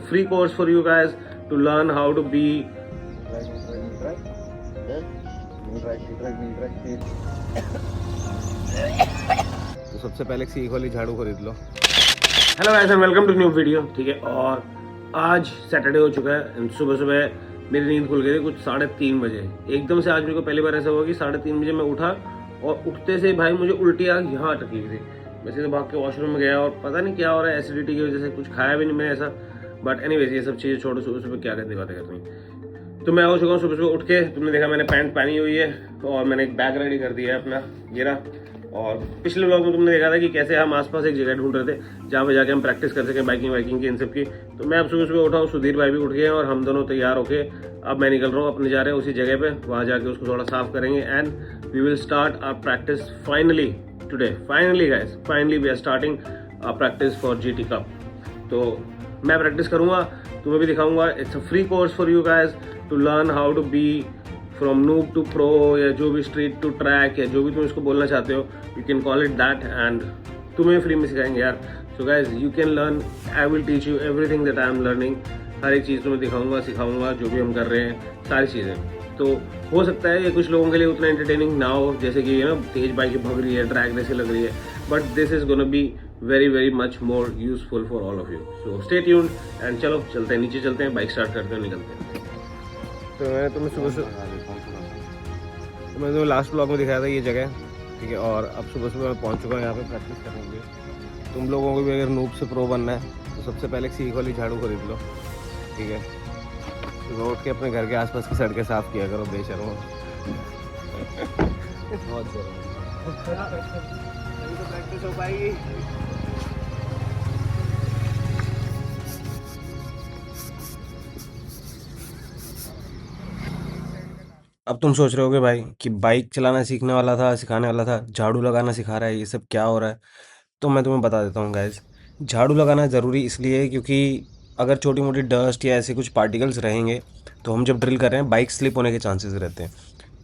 free course for you guys to learn how to be. तो सबसे पहले सीख वाली झाड़ू खरीद लो। Hello guys and welcome to new video. ठीक है, और आज सैटरडे हो चुका है एंड सुबह सुबह मेरी नींद खुल गई थी कुछ 3:30 बजे। एकदम से आज मेरे को पहली बार ऐसा हुआ कि 3:30 बजे मैं उठा और उठते से भाई मुझे उल्टी आग यहाँ अटकी हुई थी। मैं सीधे भाग के वॉशरूम में गया और पता नहीं क्या हो रहा है, एसिडिटी की वजह से कुछ खाया भी नहीं मैंने ऐसा। बट एनीवेज ये सब चीज़ें छोड़ो, सुबह सुबह क्या करनी बातें करनी। तो मैं हो चुका हूँ सुबह सुबह उठ के। तुमने देखा मैंने पैंट पहनी हुई है और मैंने एक बैग रेडी कर दिया है अपना, ये रहा। और पिछले व्लॉग में तुमने देखा था कि कैसे हम आसपास एक जगह ढूंढ रहे थे जहाँ पे जाके हम प्रैक्टिस कर सकें बाइकिंग की, इन सब की। तो मैं अब सुबह सुबह उठा हूँ, सुधीर भाई भी उठ गए और हम दोनों तैयार होके अब मैं निकल रहा हूँ अपने जा रहे हैं उसी जगह पे। वहाँ जाके उसको थोड़ा साफ करेंगे and we will start our practice finally today. Finally guys, finally we are starting our practice for GT cup. तो मैं प्रैक्टिस करूँगा, तुम्हें भी दिखाऊंगा। It's a free course for you guys to learn how to be from noob to pro, या जो भी street to track, या जो भी तुम इसको बोलना चाहते हो, you can call it that. And तुम्हें फ्री में सिखाएंगे यार। So guys you can learn, I will teach you everything that I am learning. हर एक चीज़ तुम्हें दिखाऊंगा, सिखाऊंगा, जो भी हम कर रहे हैं सारी चीज़ें। तो हो सकता है ये कुछ लोगों के लिए उतना एंटरटेनिंग ना हो, जैसे कि तेज बाइक भग रही है, ट्रैक जैसे लग रही है, but this is gonna be very much more useful for all of you. So stay tuned and चलो चलते हैं, नीचे चलते हैं, बाइक स्टार्ट करते हैं, निकलते हैं। तो मैंने तुम्हें लास्ट ब्लॉग में दिखाया था ये जगह, ठीक है। और अब सुबह सुबह मैं पहुंच चुका हूँ यहाँ पे प्रैक्टिस करने के लिए। तुम लोगों को भी अगर नूब से प्रो बनना है तो सबसे पहले सीख वाली झाड़ू खरीद लो, ठीक है। सुबह उठ के अपने घर के आसपास की सड़कें साफ किया करो बेशर्मो। बहुत प्रैक्टिस हो पाएगी। अब तुम सोच रहे होगे भाई कि बाइक चलाना सीखने वाला था, सिखाने वाला था, झाड़ू लगाना सिखा रहा है, ये सब क्या हो रहा है। तो मैं तुम्हें बता देता हूँ गाइज, झाड़ू लगाना ज़रूरी इसलिए है क्योंकि अगर छोटी मोटी डस्ट या ऐसे कुछ पार्टिकल्स रहेंगे तो हम जब ड्रिल कर रहे हैं बाइक स्लिप होने के चांसेस रहते हैं।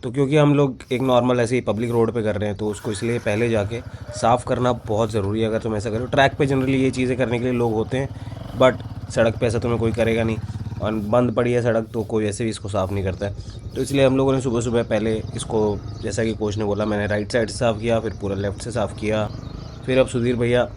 तो क्योंकि हम लोग एक नॉर्मल ऐसे ही पब्लिक रोड पे कर रहे हैं तो उसको इसलिए पहले जाके साफ़ करना बहुत ज़रूरी है। अगर तुम ऐसा करो, ट्रैक पे जनरली ये चीज़ें करने के लिए लोग होते हैं, बट सड़क पे ऐसा तुम्हें कोई करेगा नहीं, और बंद पड़ी है सड़क तो कोई ऐसे भी इसको साफ़ नहीं करता है। तो इसलिए हम लोगों ने सुबह सुबह पहले इसको, जैसा कि कोच ने बोला, मैंने राइट साइड से साफ़ किया, फिर पूरा लेफ़्ट से साफ़ किया। फिर अब सुधीर भैया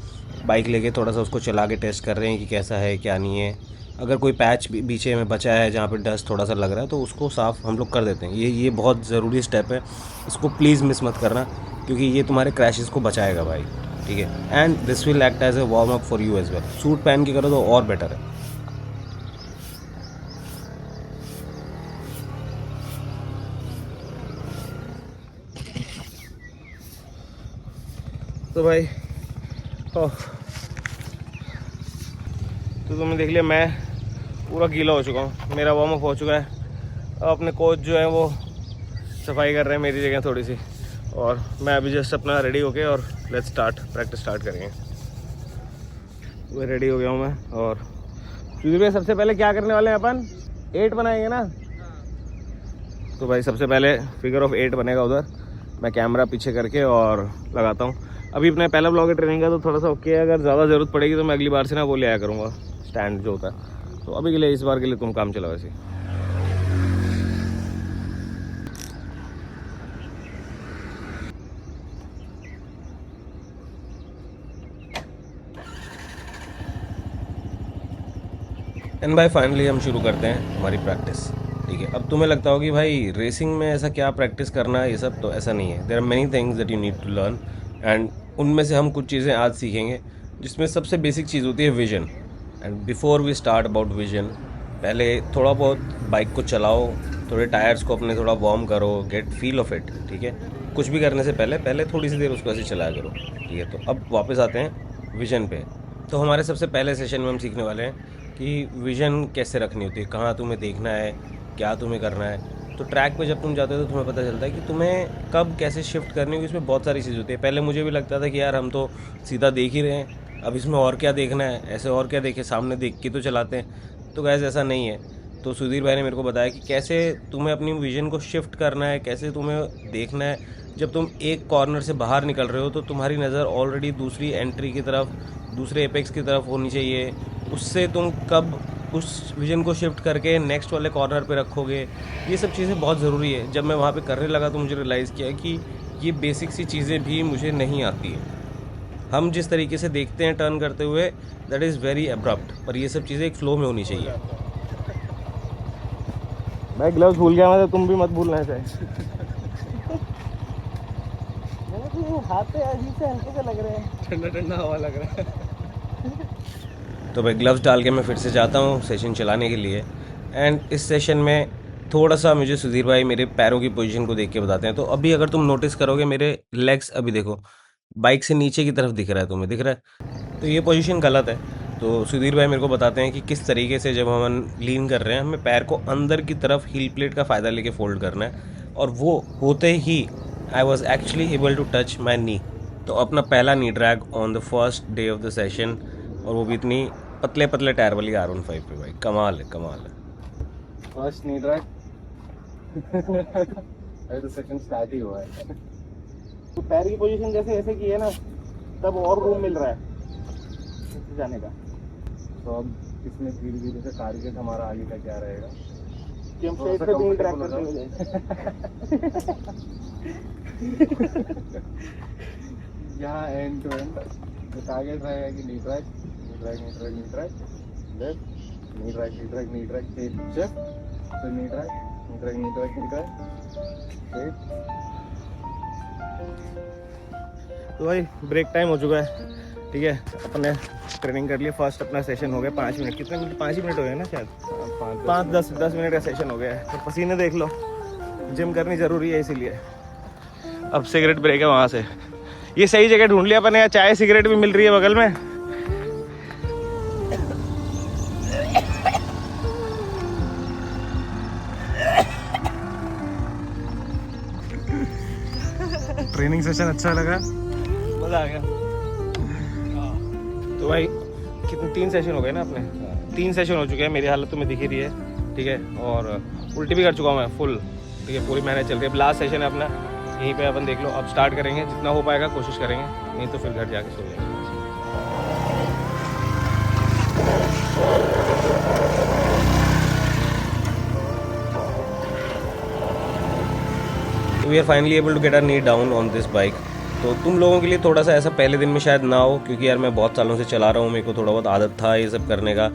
बाइक लेके थोड़ा सा उसको चला के टेस्ट कर रहे हैं कि कैसा है क्या नहीं है। अगर कोई पैच पीछे में बचा है जहाँ पे डस्ट थोड़ा सा लग रहा है तो उसको साफ़ हम लोग कर देते हैं। ये बहुत ज़रूरी स्टेप है, इसको प्लीज़ मिस मत करना क्योंकि ये तुम्हारे क्रैशेस को बचाएगा भाई, ठीक है। And this will act as a warm up for you as well. Suit पहन के करो तो और बेटर है। तो भाई तो तुमने देख लिया, मैं पूरा गीला हो चुका हूँ, मेरा वार्म अप हो चुका है। अब अपने कोच जो है वो सफाई कर रहे हैं मेरी जगह थोड़ी सी, और मैं अभी जस्ट अपना रेडी हो गया और लेट्स स्टार्ट, प्रैक्टिस स्टार्ट करेंगे। वो रेडी हो गया हूँ मैं। और सुधीर भाई सबसे पहले क्या करने वाले हैं अपन? 8 बनाएंगे ना। तो भाई सबसे पहले फिगर ऑफ 8 बनेगा उधर। मैं कैमरा पीछे करके और लगाता हूँ। अभी अपना पहला ब्लॉग है ट्रेनिंग का तो थोड़ा सा ओके है, अगर ज़्यादा ज़रूरत पड़ेगी तो मैं अगली बार से ना वो ले आया करूँगा स्टैंड जो होता है। तो अभी के लिए, इस बार के लिए तुम काम चलाओ ऐसे। एंड भाई फाइनली हम शुरू करते हैं हमारी प्रैक्टिस, ठीक है। अब तुम्हें लगता होगा कि भाई रेसिंग में ऐसा क्या प्रैक्टिस करना है, ये सब तो ऐसा नहीं है। There are many things that you need to learn, and उनमें से हम कुछ चीज़ें आज सीखेंगे जिसमें सबसे बेसिक चीज़ होती है vision. And before we start about vision, पहले थोड़ा बहुत बाइक को चलाओ, थोड़े टायर्स को अपने थोड़ा वार्म करो, गेट फील ऑफ इट, ठीक है। कुछ भी करने से पहले थोड़ी सी देर उसको ऐसे चलाया करो, ठीक है। तो अब वापस आते हैं विजन पे। तो हमारे सबसे पहले सेशन में हम सीखने वाले हैं कि विजन कैसे रखनी होती है, कहाँ तुम्हें देखना है, क्या तुम्हें करना है। तो ट्रैक पे जब तुम जाते हो तो तुम्हें पता चलता है कि तुम्हें कब कैसे शिफ्ट करनी होगी। इसमें बहुत सारी चीज़ होती है। पहले मुझे भी लगता था कि यार हम तो सीधा देख ही रहे हैं, अब इसमें और क्या देखना है, ऐसे और क्या देखें, सामने देख के तो चलाते हैं। तो गैस ऐसा नहीं है। तो सुधीर भाई ने मेरे को बताया कि कैसे तुम्हें अपनी विजन को शिफ्ट करना है, कैसे तुम्हें देखना है। जब तुम एक कॉर्नर से बाहर निकल रहे हो तो तुम्हारी नज़र ऑलरेडी दूसरी एंट्री की तरफ, दूसरे एपेक्स की तरफ होनी चाहिए। उससे तुम कब उस विजन को शिफ्ट करके नेक्स्ट वाले कॉर्नर पे रखोगे, ये सब चीज़ें बहुत ज़रूरी है। जब मैं वहाँ पे करने लगा तो मुझे रियलाइज़ किया कि ये बेसिक सी चीज़ें भी मुझे नहीं आती हैं। हम जिस तरीके से देखते हैं टर्न करते हुए, दैट इज़ वेरी अब्रप्ट, पर ये सब चीज़ें एक फ्लो में होनी चाहिए। मैं ग्लव्स भूल गया, मैं, तो तुम भी मत भूलना चाहिए। हाथ पे अजीब से हल्के से लग रहे हैं, ठंडा ठंडा हवा लग रहा है। तो भाई ग्लव्स डाल के मैं फिर से जाता हूँ सेशन चलाने के लिए। एंड इस सेशन में थोड़ा सा मुझे सुधीर भाई मेरे पैरों की पोजीशन को देख के बताते हैं। तो अभी अगर तुम नोटिस करोगे मेरे लेग्स अभी देखो बाइक से नीचे की तरफ दिख रहा है, तुम्हें दिख रहा है? तो ये पोजीशन गलत है। तो सुधीर भाई मेरे को बताते हैं कि किस तरीके से जब हम लीन कर रहे हैं हमें पैर को अंदर की तरफ हील प्लेट का फ़ायदा लेके फोल्ड करना है, और वो होते ही I was actually able to touch my knee. तो अपना पहला knee drag on the first day of the session, और वो भी इतनी पतले पतले टायर वाली R15 पे। भाई कमाल है, कमाल है। फर्स्ट नी ड्रैग। अभी तो सेशन स्टार्ट ही हुआ है। तो पैर की पोजीशन जैसे ऐसे की है ना, तब और रूम मिल रहा है जाने का। तो अब इसमें धीरे धीरे से टारगेट हमारा आगे का क्या रहेगा कि हम स्ट्रेट पे भी ट्रैक करते हुए जाएं। यहाँ एंड टू एंड तो टारगेट रहेगा कि नी ट्रैक, नी ट्रैक, नी ट्रैक, नी ट्रैक, लेफ्ट, नी ट्रैक, नी ट्रैक, नी ट्रैक, शिफ्ट, फिर नी ट्रैक, नी ट्रैक, नी ट्रैक, नी ट्रैक, स्ट्रेट। तो भाई ब्रेक टाइम हो चुका है, ठीक है। अपने ट्रेनिंग कर लिए, फर्स्ट अपना सेशन हो गया 5 मिनट, कितने मिनट, 5 ही मिनट हो गए ना शायद, 5-10 मिनट का सेशन हो गया है। तो पसीने देख लो, जिम करनी ज़रूरी है इसीलिए। अब सिगरेट ब्रेक है वहाँ से। ये सही जगह ढूंढ लिया अपन, यहाँ चाय सिगरेट भी मिल रही है बगल में। ट्रेनिंग सेशन अच्छा लगा, मज़ा आ गया। तो भाई कितने 3 सेशन हो गए ना अपने, 3 सेशन हो चुके हैं। मेरी हालत तुम्हें दिख ही रही है, ठीक है। और उल्टी भी कर चुका हूँ मैं फुल, ठीक है। पूरी मेहनत चल रही है। लास्ट सेशन है अपना, यहीं पे अपन देख लो। अब स्टार्ट करेंगे, जितना हो पाएगा कोशिश करेंगे, नहीं तो फिर घर जाके सो जाएंगे। We are finally able to get our knee down on this bike. तो तुम लोगों के लिए थोड़ा सा ऐसा पहले दिन में शायद ना हो, क्योंकि यार मैं बहुत सालों से चला रहा हूँ, मेरे को थोड़ा बहुत आदत था ये सब करने का,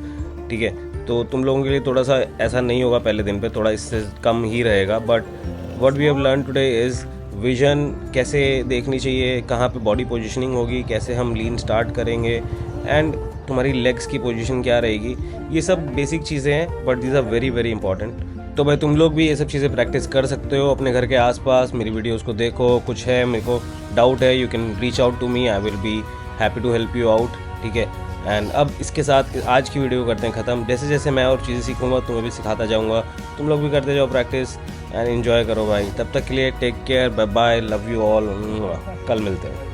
ठीक है। तो तुम लोगों के लिए थोड़ा सा ऐसा नहीं होगा पहले दिन पे, थोड़ा इससे कम ही रहेगा। But what we have learn today is vision कैसे देखनी चाहिए, कहाँ पे बॉडी पोजीशनिंग होगी, कैसे हम लीन स्टार्ट करेंगे, एंड तुम्हारी लेग्स की पोजीशन क्या रहेगी। ये सब बेसिक चीज़ें हैं, but these are very very important. तो भाई तुम लोग भी ये सब चीज़ें प्रैक्टिस कर सकते हो अपने घर के आसपास। मेरी वीडियोस को देखो, कुछ है मेरे को डाउट है, you can reach out to me, I will be happy to help you out, ठीक है। एंड अब इसके साथ आज की वीडियो करते हैं ख़त्म। जैसे जैसे मैं और चीज़ें सीखूंगा तुम्हें भी सिखाता जाऊंगा, तुम लोग भी करते जाओ प्रैक्टिस एंड एंजॉय करो भाई। तब तक के लिए take care, bye bye, love you all. कल मिलते हैं।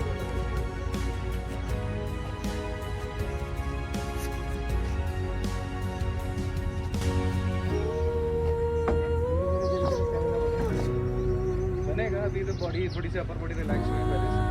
बनेगा, अभी तो बॉडी थोड़ी सी अपर बॉडी रिलैक्स हुई पहले से।